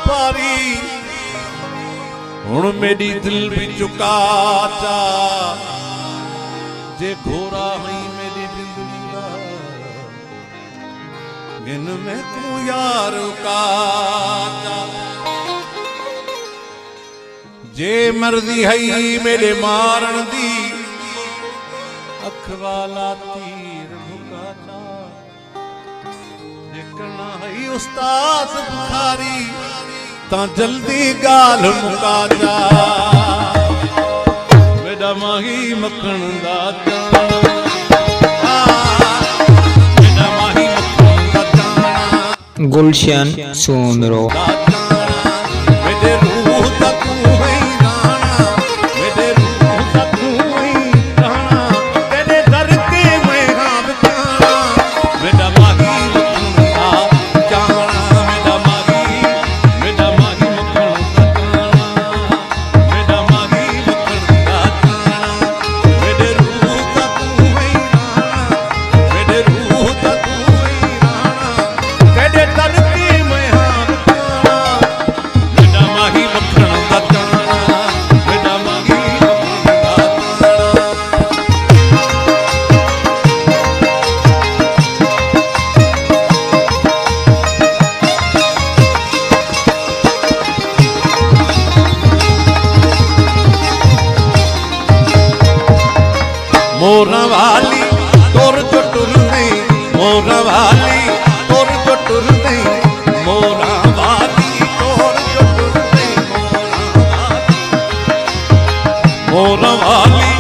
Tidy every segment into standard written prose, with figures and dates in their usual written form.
पारी हुण मेरी दिल भी चुका चा जे घोरा हई मेरी जिंदगी दा गिन में को यार का चा जे मर्जी हई मेरे मारन दी अख वाला तीर भुका चा देखना हई उस्ताद बुखारी ता जल्दी गाल मुका जा मेरा माही मखण दा जाना मेरा माही मखण दा जाना गुलशन सोनरो मेरे रूह दा तू ही राणा मेरे रूह दा तू ही राणा तेरे दर के मैं हां बचाना मेरा माही मखण दा जाना मेरा माही मखण दा जाना मेरा माही मखण दा जाना मेरे रूह दा तू ही राणा मेरे रूह दा तू ही राणा तेरे दर के मैं हां बचाना मेरा माही मखण दा जाना मेरा माही मखण दा जाना मोरा वाली तोर जो टुर नहीं मोरा वाली तोर जो टुर नहीं मोरा वाली तोर जो टुर नहीं मोरा वाली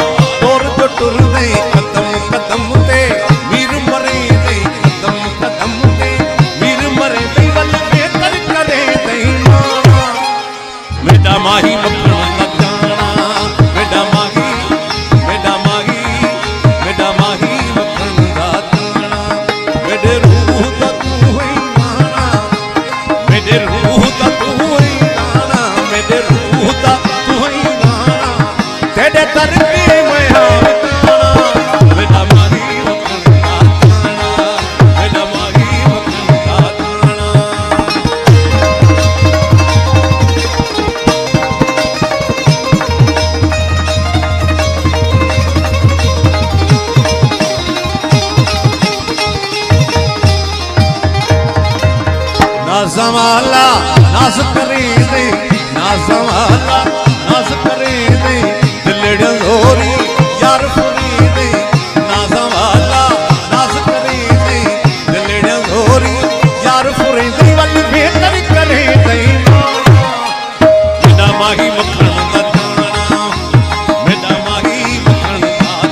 तोर जो टुर नहीं कदम कदम ते वीर मरे नहीं कदम कदम ते वीर मरे नहीं वल बेहतर करे नहीं माना मेरा माही मखण दा जाना मेरा माही मखण दा जाना मेरे रूह दा तू ही राणा मेरे रूह दा तू ही राणा मेरे रूह दा तू ही राणा तेरे दर के मैं हां बचाना मेरा माही मखण दा जाना मेरा माही मखण दा जाना नाज़वाला नाज़ करे दे नाज़वाला नाज़ करे दे दिलड़ जोरी यार फुरी दे नाज़वाला नाज़ करे दे दिलड़ जोरी यार फुरी दे वल बेहतर करे दे मेरा माही मखण दा जाना मेरा माही मखण दा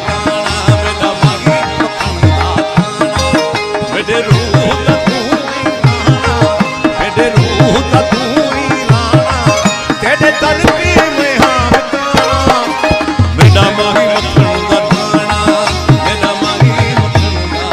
जाना मेरा माही मखण दा जाना मेरे रूह दा तू ही राणा मेरे रूह दा तू ही राणा तेरे दर के मैं हां बचाना मेरा माही मखण दा जाना मेरा माही मखण दा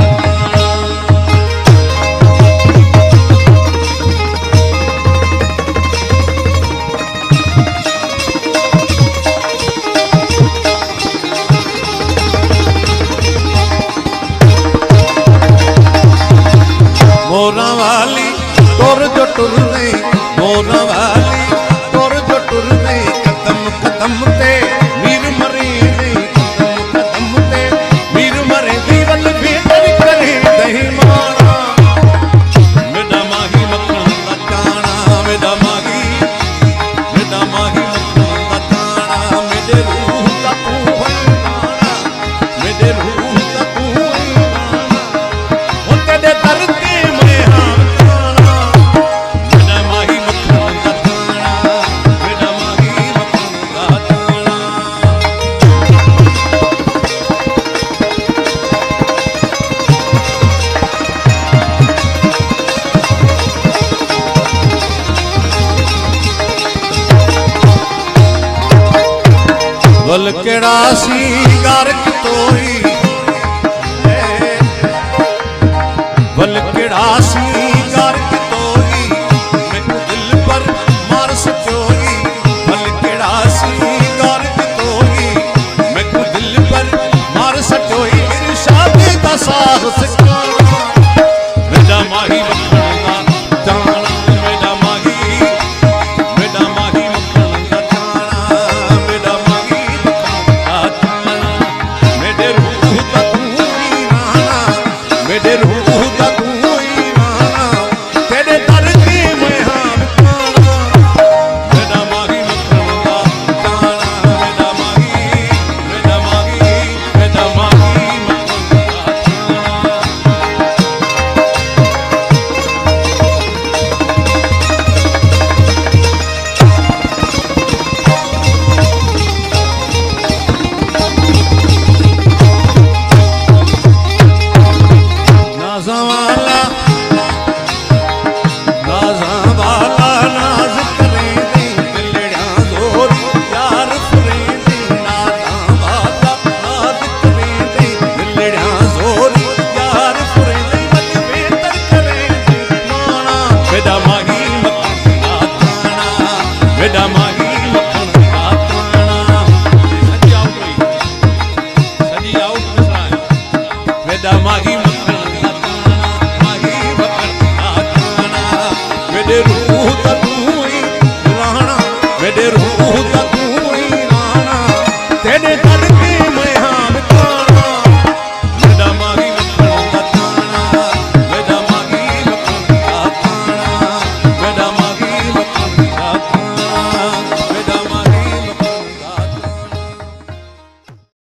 मोरा वाली तोर जो टुर नहीं मोरा वाली तोर जो टुर नहीं कदम कदम ते वीर मरे नहीं कदम कदम ते वीर मरे नहीं वल बेहतर करे नहीं माना मेरा माही मखण दा जाना मेरा माही मखण दा जाना मेरे रूह दा तू ही राणा मेरे रूह दा तू ही राणा हो तेरे दर के मैं हां बचाना मेरा माही मखण दा जाना मेरा माही मखण दा जाना बल केड़ा सींगार तोई बल केड़ा सींगार तोई मैनू दिल पर मार सचोई बल केड़ा सींगार तोई मैनू दिल पर मार सचोई मेरी शादी दा साहस मेरा माही